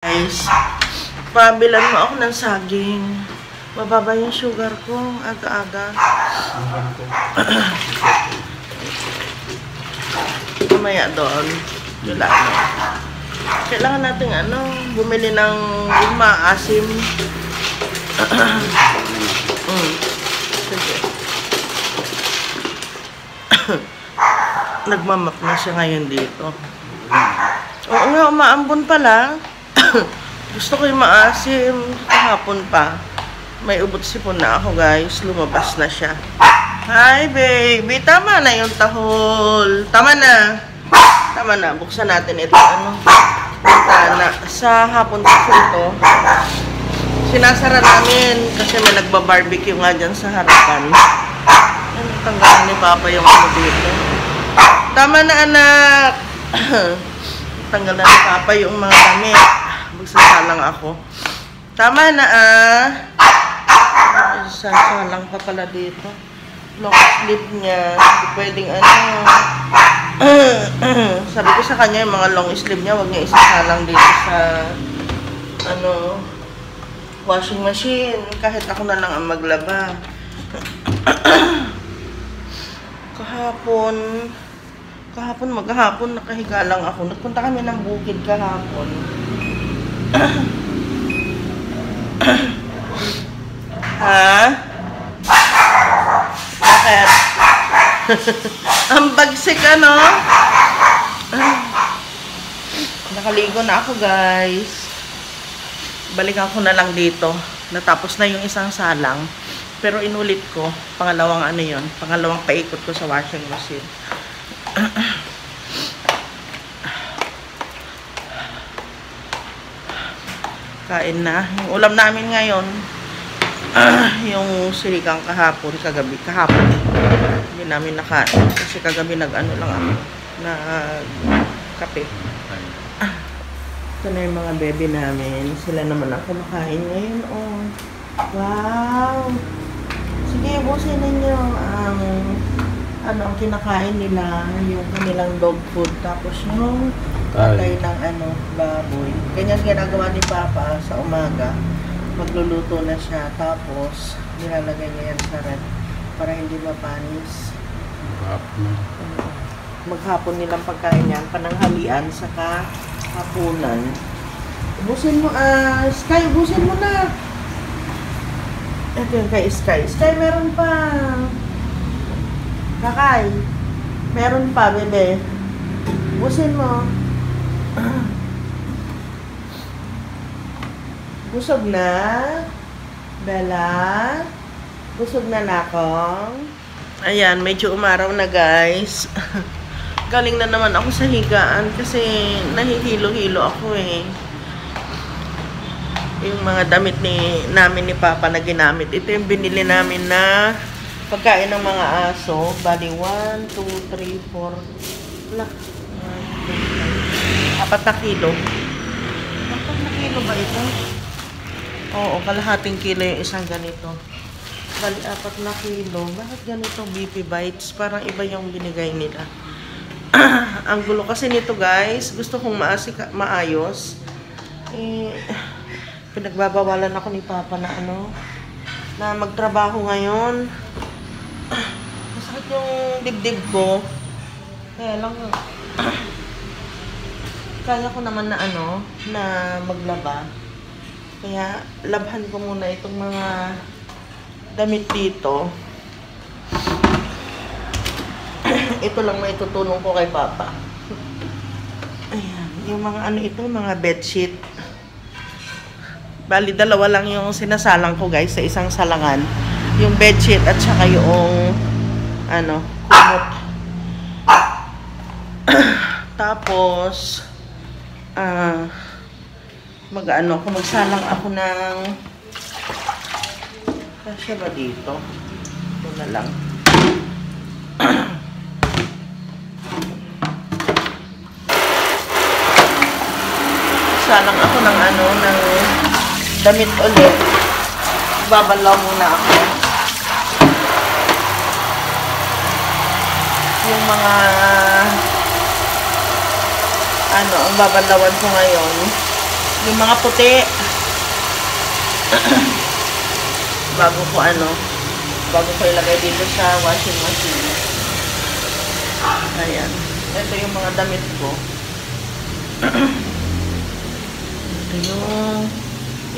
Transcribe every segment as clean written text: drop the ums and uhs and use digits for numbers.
Guys, pabilan mo ako ng saging. Mababa yung sugar ko, aga-aga. Mamaya doon, wala na. Kailangan natin bumili ng maasim. Sige. Nagmamap na siya ngayon dito. Oo nga, umaambon pala. Gusto ko yung maasim. Kahapon pa. May ubot sipon na ako, guys. Lumabas na siya. Hi, baby. Tama na yung tahol. Tama na. Tama na. Buksan natin ito. Bintana. Sa hapon kasi ito, sinasara namin kasi may nagbabarbecue nga dyan sa harapan. Tanggalan ni Papa yung dito. Tama na, anak. Tanggalan ni Papa yung mga damit. Magsasalang ako. Tama na, Sasalang pa pala dito. Long sleeve niya. Hindi pwedeng sabi ko sa kanya, yung mga long sleeve niya, huwag niya isasalang dito sa washing machine. Kahit ako na lang ang maglaba. Maghapon nakahiga lang ako. Nagpunta kami ng bukid kahapon. Ha? Bakit? Ang bagsik, Nakaligo na ako, guys. Balikan ko na lang dito. Natapos na yung isang salang. Pero inulit ko. Pangalawang pangalawang paikot ko sa washing machine. Kain na. Yung ulam namin ngayon, yung siligang kahapon. Hindi namin nakain. Kasi kagabi lang ako. Kape. Ito na yung mga bebe namin. Sila naman ang kumakain ngayon. Oh. Wow! Sige, busin ninyo ang kinakain nila, yung kanilang dog food, tapos yung patay ng baboy. Ganyan ginagawa ni Papa sa umaga. Magluluto na siya, tapos nilalagay niya yan sa ref para hindi mapanis. Maghapon nilang pagkain yan, pananghalian, saka hapunan. Ubusin mo, Sky, ubusin mo na. Ito yung kay Sky. Sky, meron pa. Kakay, meron pa, bebe. Ubusin mo. Busog na? Bella? Busog na nakong? Ayan, medyo umaraw na, guys. Galing na naman ako sa higaan kasi nahihilo-hilo ako Yung mga damit namin ni Papa na ginamit. Ito yung binili namin na pagkain ng mga aso. Bali, 1, 2, 3, 4. 4 na kilo. 4 na kilo ba ito? Oo, kalahating kilo yung isang ganito. Bali, 4 na kilo. Bakit ganito BP Bites? Parang iba yung binigay nila. Ang gulo kasi nito, guys. Gusto kong maayos. Pinagbabawalan ako ni Papa na na magtrabaho ngayon. Masakit yung dibdib ko. Kaya lang, kaya ko naman na na maglaba. Kaya labhan ko muna itong mga damit dito. Ito lang may tutulong ko kay Papa. Ayan, yung mga mga bedsheet. Bali, 2 lang yung sinasalang ko, guys, sa isang salangan. Yung bedsheet at saka yung kumot. Tapos magsalang ako ng kasya ba dito? Ito na lang. Salang ako ng ng damit ulit. Babalaw muna ako. Yung mga ang babalawan ko ngayon Yung mga puti. bago ko ilagay dito sa washing machine. Ayan. Ito yung mga damit ko. Ito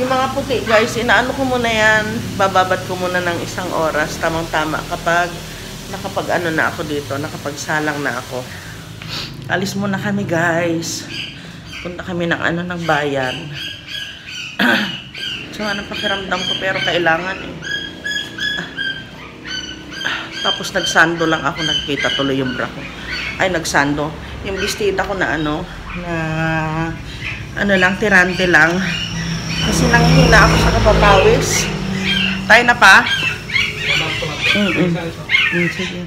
yung mga puti, guys. Inaano ko muna yan. Bababad ko muna ng 1 oras. Tamang-tama kapag nakapag-ano na ako dito. Nakapagsalang na ako. Alis muna kami, guys. Punta kami ng bayan. So, anong pakiramdam ko? Pero kailangan eh. Tapos nagsando lang ako. Nagkita tuloy yung bra ko. Ay, nagsando. Yung bestida ko na lang, tirante lang. Kasi nanghihina ako sa kapapawis. Tayo na pa? Sige.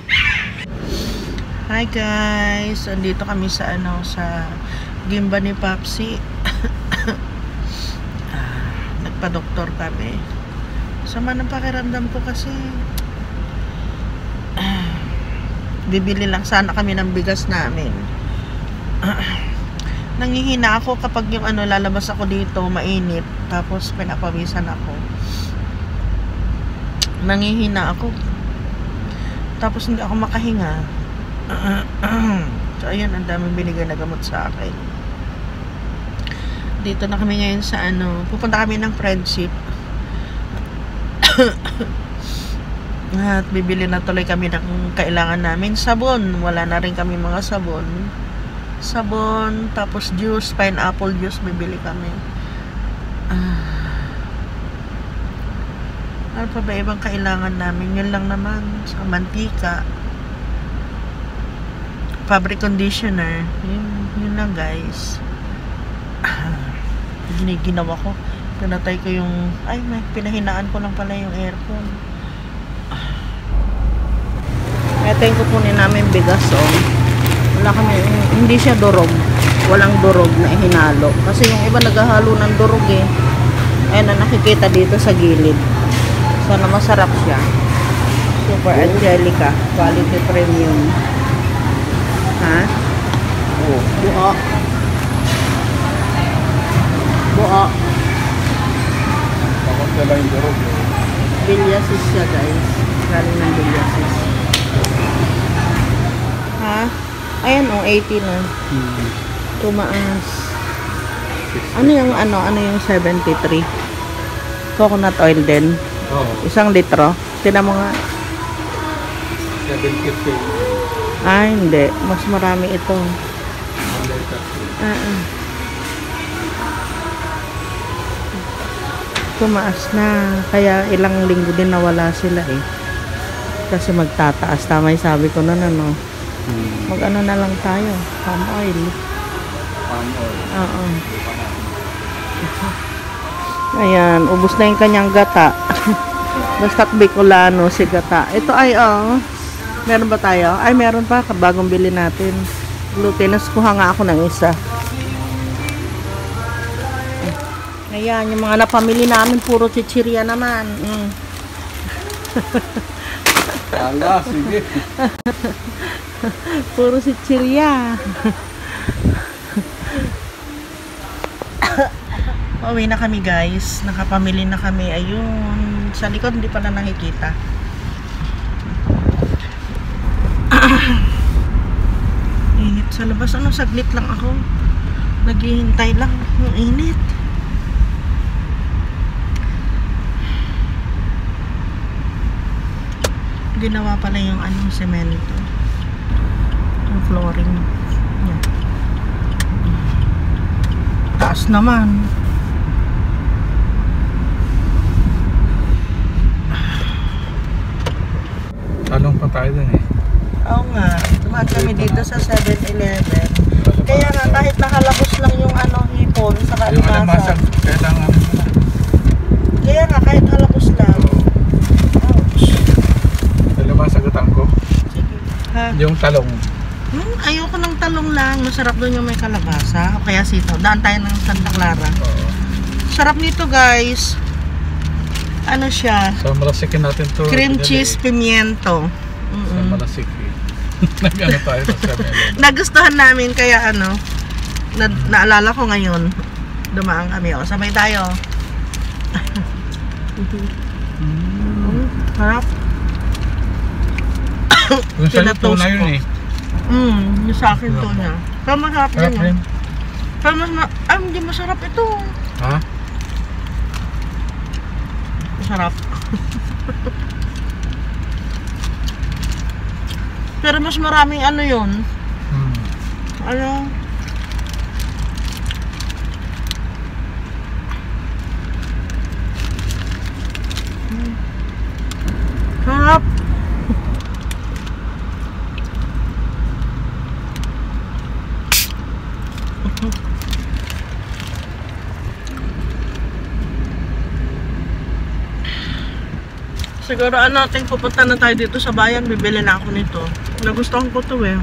Hi guys. Andito kami sa sa Gimba ni Papsi. Nagpa-doktor kami. Sama ng pakiramdam ko kasi. Bibili lang sana kami ng bigas namin. Nanghihina ako kapag yung lalabas ako dito, mainit. Tapos pinapawisan ako. Nanghihina ako. Tapos hindi ako makahinga. So ayun, ang daming binigay na gamot sa akin. Dito na kami ngayon sa pupunta kami ng friendship. At bibili na tuloy kami ng kailangan namin. Sabon, wala na rin kami mga sabon. Tapos juice, pineapple juice bibili kami. Ano pa ba ibang kailangan namin? Yun lang naman. Sa mantika, fabric conditioner, yun lang guys. Ginawa ko, pinatay ko yung pinahinaan ko lang pala yung aircon. Ito yung kukunin namin bigas wala kami, hindi siya durog, walang durog na hinalo kasi yung iba naghahalo ng durog ayun na nakikita dito sa gilid. Sana masarap siya. Super Angelica quality premium. Buo Bilyasis siya guys, galing ng Bilyasis. Ayan 80 na. Tumaas. Ano yung 73? Coconut oil din. 1 litro. Tingnan mo nga. 750. Hindi. Mas marami ito. Tumaas na. Kaya ilang linggo din nawala sila kasi magtataas. Tama yung sabi ko na mag-ano na lang tayo. Palm oil. Oo. Ayan, ubos na yung kanyang gata. Basta't Bicolano si gata. Ito meron ba tayo? Meron pa. Bagong bili natin. Glutinous. Kuha nga ako ng isa. Ayan, yung mga napamili namin puro chichirya naman. Sige. Puro chichirya. Pauwi na kami guys. Nakapamili na kami. Ayun. Sa likod hindi pala nakikita. Init sa labas. Saglit lang ako. Naghihintay lang. Ang init. Ginawa pala yung semento. Yung flooring. Yan. Taas naman. Talong pa tayo dun Oo nga. Tumaan kami dito sa 7-Eleven. Kaya nga kahit nakalabos lang yung hipon sa kalimasa. Kailangan Kaya nga kahit halabos lang. Sagutan ko. Sige. Yung talong. Ayoko ng talong lang. Masarap doon yung may kalabasa. O kaya sitaw. Daan tayo ng Santa Clara. Sarap nito guys. Ano siya? So malasikin natin to. Cream cheese pimiento. So malasikin. Nag-ano tayo sa 7-Eleven. Nagustuhan namin kaya naalala ko ngayon. Dumaan kami. O, sabay tayo. Harap. Yung sa luto na yun eh. Yung sa akin to niya. Pero masarap Sarap din. rin. Pero hindi masarap ito. Ha? Masarap. Pero mas maraming ano yun. Ano? Sarap. Siguro natin pupunta na tayo dito sa bayan, bibili na ako nito. Nagustuhan ko to eh.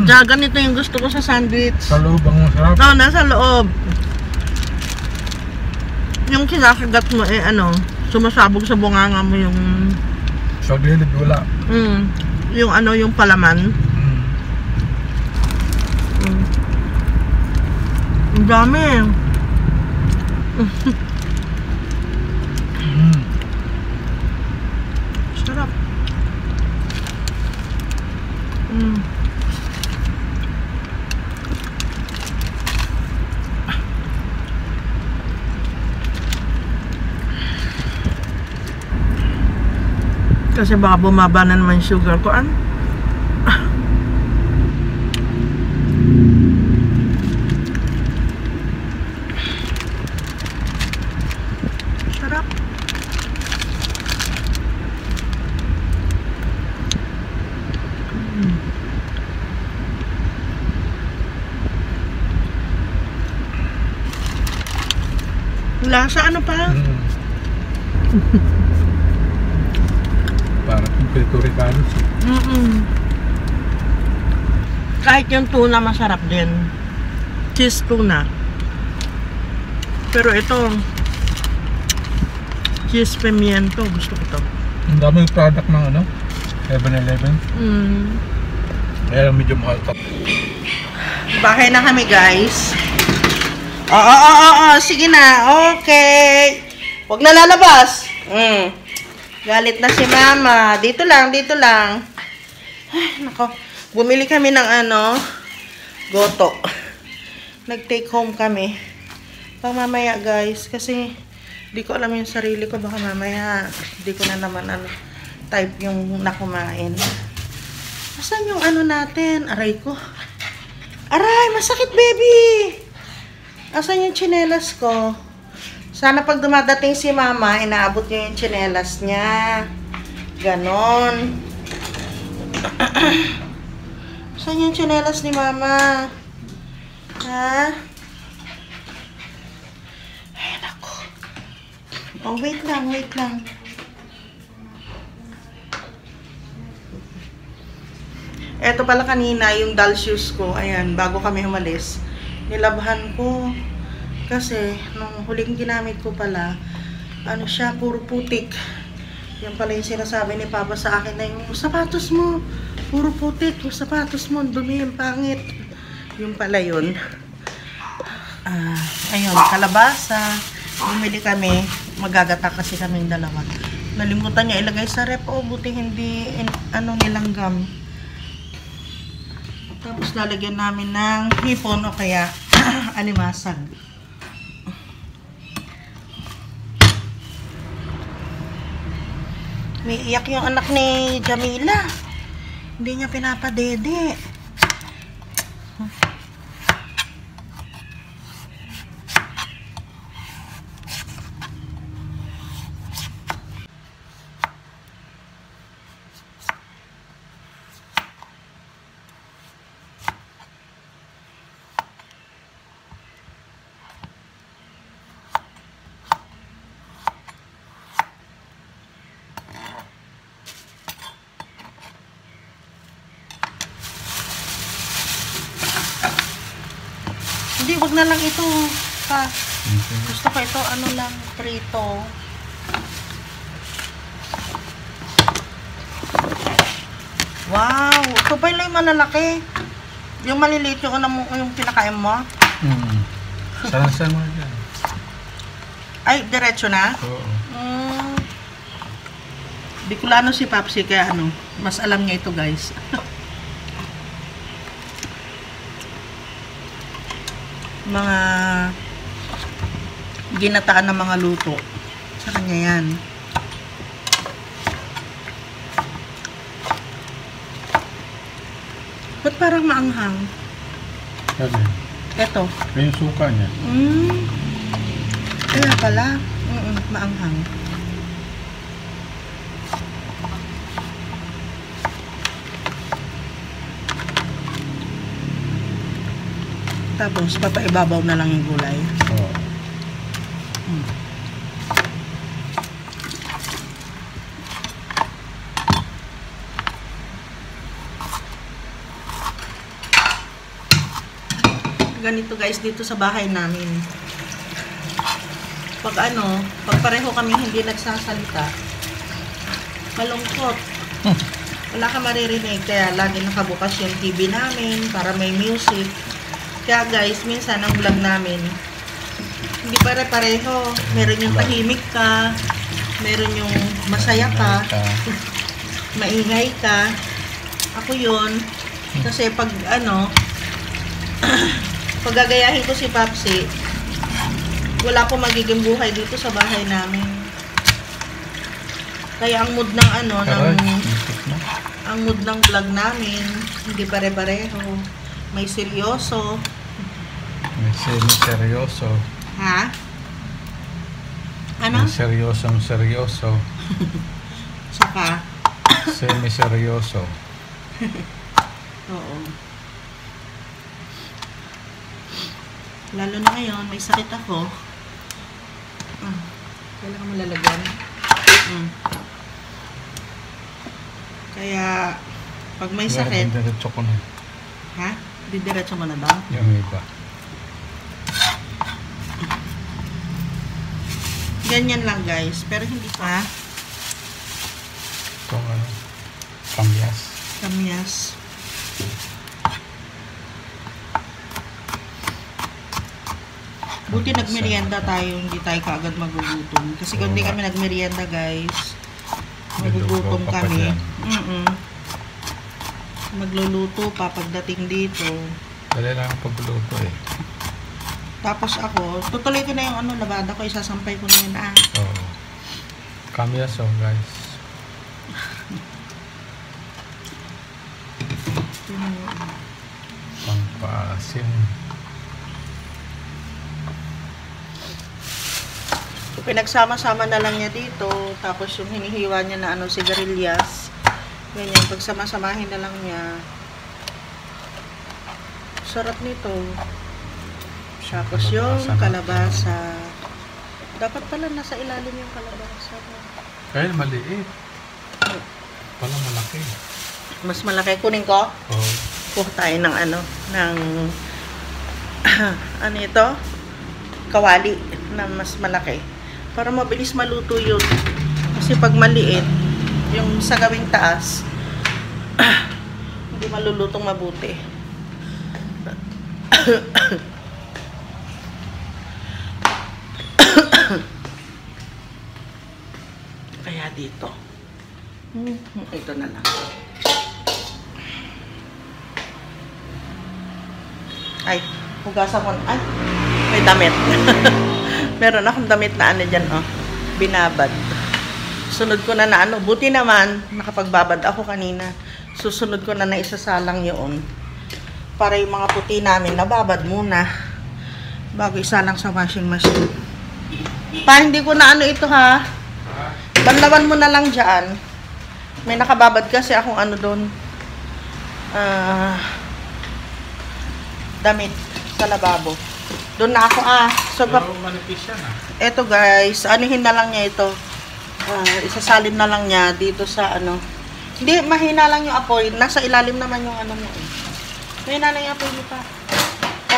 Tsaka ganito yung gusto ko sa sandwich. Sa loob ang masarap. No, nasa loob. Yung kinakagat mo eh sumasabog sa bunganga mo yung... Sa gilid wala. Yung yung palaman. Ang dami. Sarap. Kasi baka bumaba na naman sugar ko. Sarap. Lasa pa? Parang yung Puerto-Ricanos. Kahit yung tuna masarap din. Cheese tuna. Pero ito cheese pimiento, gusto ko to. Ang daming product ng 7-Eleven. Kaya medyo mahal to. Bahay na kami, guys. Sige na. Okay. Huwag na lalabas. Galit na si mama. Dito lang. Ay, nako. Bumili kami ng goto. Nag-take home kami. Pang mamaya, guys. Kasi, di ko alam yung sarili ko. Baka mamaya, di ko na naman type yung nakumain. Asan yung natin? Aray ko. Aray, masakit, baby! Asan yung tsinelas ko? Sana pag dumadating si mama, inaabot niya yung tsinelas niya. Ganon. Saan yung tsinelas ni mama? Ha? Ay, naku. Oh, wait lang. Eto pala kanina, yung doll shoes ko. Ayan, bago kami umalis. Nilabhan ko. Kasi, nung huling ginamit ko pala, siya, puro putik. Yan pala yung sinasabi ni Papa sa akin na yung sapatos mo, puro putik, yung sapatos mo, dumi, yung pangit. Yung pala yun. Ayun, kalabasa. Bumili kami, magagata kasi kaming dalawa. Nalimutan niya ilagay sa rep. Buti hindi, nilanggam. Tapos lalagyan namin ng hipon o kaya alimasag. May iyak yung anak ni Jamila. Hindi niya pinapadede. Hindi, wag na lang ito. Gusto ko ito, lang, prito. Wow! Ito pa yung malalaki. Yung maliliit yung pinakain mo. Saan mo dyan? Ay, diretso na? Oo. Bicolano si Papsi, kaya ano, mas alam niya ito guys. Mga ginataan ng mga luto. Sa kanya yan. Ba't parang maanghang? Sabi, Eto. may suka niya. Kaya pala. Maanghang. Tapos, papaibabaw na lang yung gulay. Oo. Ganito guys, dito sa bahay namin. Pag pareho kami hindi nagsasalita, malungkot. Wala ka maririnig, kaya lagi nakabukas yung TV namin para may music. Kaya guys, minsan ang vlog namin, hindi pare-pareho. Meron yung tahimik ka, meron yung masaya ka, maingay ka. Ako yun. Kasi pag pag gagayahin ko si Papsi, wala po magiging buhay dito sa bahay namin. Kaya ang mood ng ang mood ng vlog namin, hindi pare-pareho. May seryoso. May semi-seryoso. Ha? Ano? May seryoso. Saka? Semi-seryoso. Oo. Lalo na ngayon, may sakit ako. Kailangan mo lalagyan. Kaya, pag may sakit... Diretso ko na. Ha? Didiretso mo na daw? Yung iba. Ganyan lang guys. Pero hindi pa. Ito kamyas. Kamyas. Buti nagmerienda tayo, hindi tayo kaagad magugutom. Kasi kung hindi kami nagmerienda guys, magugutom kami. Magluluto pa pagdating dito. Dali lang ang pagluluto eh. Tapos ako, tutuloy ko na yung labada ko, isasampay ko na yun Oo. Kamyas guys. Pangpaasim. So, pinagsama-sama na lang niya dito. Tapos yung hinihiwa niya na sigarilyas. Ganyan, pagsama-samahin na lang niya. Sarap nito. Tapos yung kalabasa. Dapat pala nasa ilalim yung kalabasa. Kaya maliit. Pala malaki. Mas malaki. Kunin ko? Oo. Kuha tayo ng ano ito? Kawali na mas malaki. Para mabilis maluto yun. Kasi pag maliit, yung sa gawing taas, hindi malulutong mabuti. Kaya dito. Ito na lang. Ay, hugasan mo. Ay, may damit. Meron akong damit na dyan, binabad. Sunod ko na buti naman, nakapagbabad ako kanina. Susunod ko na isasalang yun. Para yung mga puti namin, nababad muna. Bago isalang sa washing machine. Pa, hindi ko na ito ha. Banlawan mo na lang dyan. May nakababad kasi akong doon. Damit sa lababo. Doon na ako So, manipis yan Eto guys, anuhin na lang niya ito. Isasalin na lang niya dito sa Hindi, mahina lang yung apoy. Nasa ilalim naman yung mo Mahina lang yung apoy mo pa.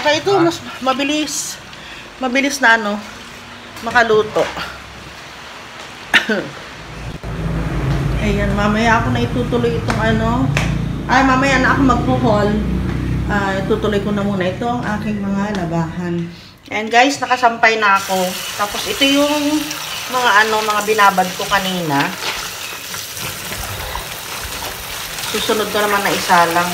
Kaya ito, mas mabilis. Mabilis na makaluto. Ayan, mamaya ako na itutuloy itong Ay, mamaya na ako magpo-haul. tutuloy ko na muna ito ang aking mga labahan. And guys, nakasampay na ako. Tapos ito yung mga binabad ko kanina. Susunod ko naman na isa lang.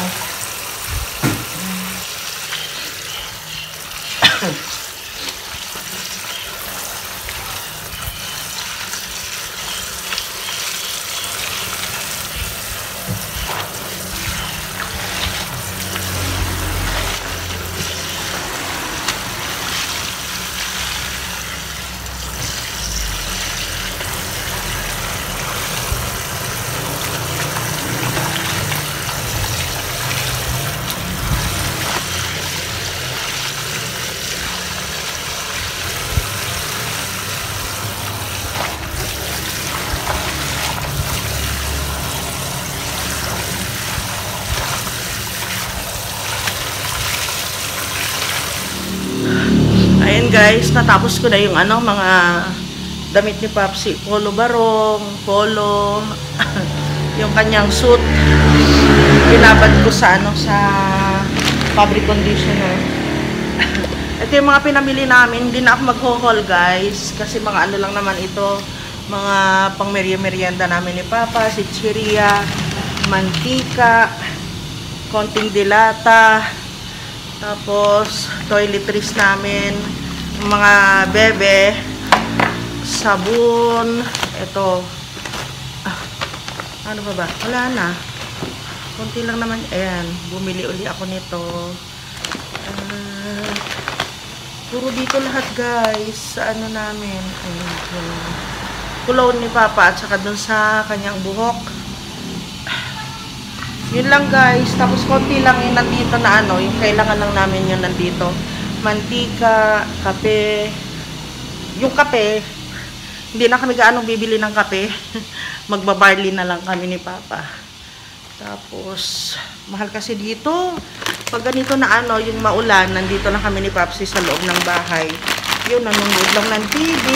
Ayan guys, natapos ko na yung mga damit ni Papsi. Polo barong, polo, yung kanyang suit. Binabad ko sa sa fabric conditioner. Ito yung mga pinamili namin. Hindi na ako mag-haul guys. Kasi mga lang naman ito. Mga pang merienda namin ni Papa. Chichiria, mantika, konting dilata. Tapos, toiletries namin, mga bebe, sabon, ito. Ano pa ba? Wala na. Konti lang naman. Ayan, bumili uli ako nito. Puro dito lahat guys, sa namin. Ayan, cologne ni Papa at saka dun sa kanyang buhok. Yun lang guys. Tapos konti lang yung nandito na yung kailangan lang namin yung nandito. Mantika, kape. Yung kape, hindi na kami gaano bibili ng kape. Magbabarley na lang kami ni Papa. Tapos, mahal kasi dito. Pag ganito na yung maulan, nandito lang kami ni Papsi sa loob ng bahay. Yun, nanonood lang ng TV,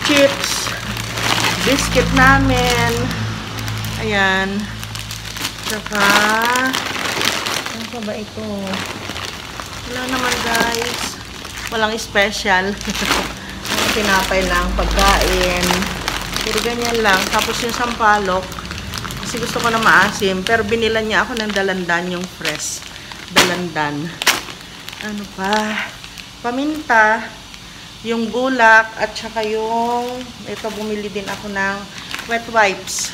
chips, biscuit namin. Ayan. Saka, ano pa ba ito? Wala naman guys. Walang special. Tinapay lang, pagkain. Pero ganyan lang. Tapos yung sampalok, kasi gusto ko na maasim. Pero binilan niya ako ng dalandan, yung fresh. Dalandan. Ano pa? Paminta. Yung bulak. At saka yung, ito bumili din ako ng wet wipes.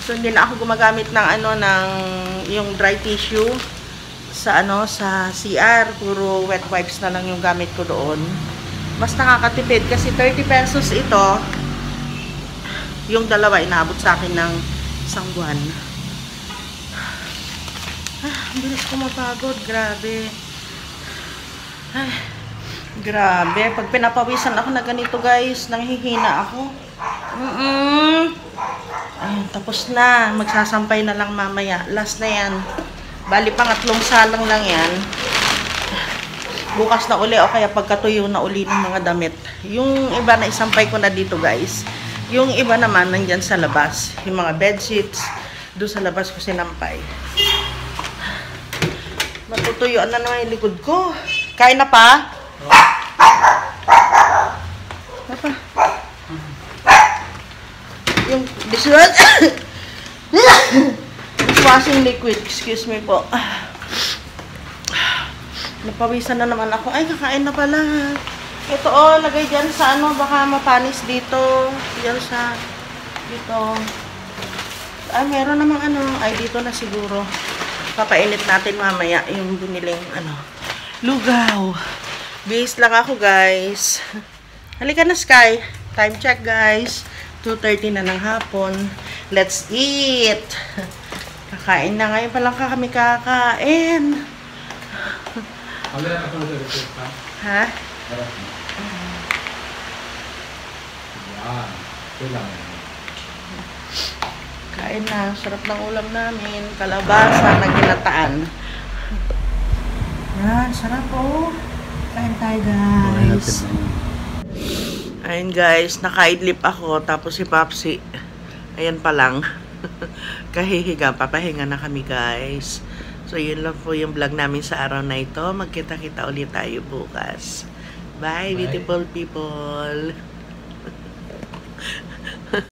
So, hindi na ako gumagamit ng yung dry tissue sa sa CR. Puro wet wipes na lang yung gamit ko doon. Mas nakakatipid kasi 30 pesos ito. Yung dalawa inaabot sa akin ng isang buwan. Ang bilis ko mapagod. Grabe. Ay, grabe. Pag pinapawisan ako na ganito guys, nanghihina ako. Ayun, tapos na. Magsasampay na lang mamaya. Last na yan. Bali, pangatlong salang lang yan. Bukas na uli o kaya pagkatuyo na uli ng mga damit. Yung iba na isampay ko na dito guys. Yung iba naman nandyan sa labas. Yung mga bedsheets, doon sa labas ko sinampay. Matutuyuan na naman yung likod ko. Kain na pa? Papa. Yung dishwashing liquid, excuse me po. Napawisan na naman ako. Ay, kakain na pala. Ito lagay dyan sa baka mapanis dito. Dyan sa dito. Ay, meron namang ay dito na siguro. Papainit natin mamaya yung biniling lugaw. Bihis lang ako guys. Halika na Sky. Time check guys. 2:30 na ng hapon. Let's eat! Kakain na. Ngayon pa lang kami kakain. Ha? Kain na. Sarap ng ulam namin. Kalabasa na ginataan. Yan. Sarap Kain tayo guys. Ayun guys, naka-idlip ako, tapos si Papsi, ayan pa lang. Kahihiga, papahinga na kami guys. So yun lang po yung vlog namin sa araw na ito. Magkita-kita ulit tayo bukas. Bye, Bye. beautiful people.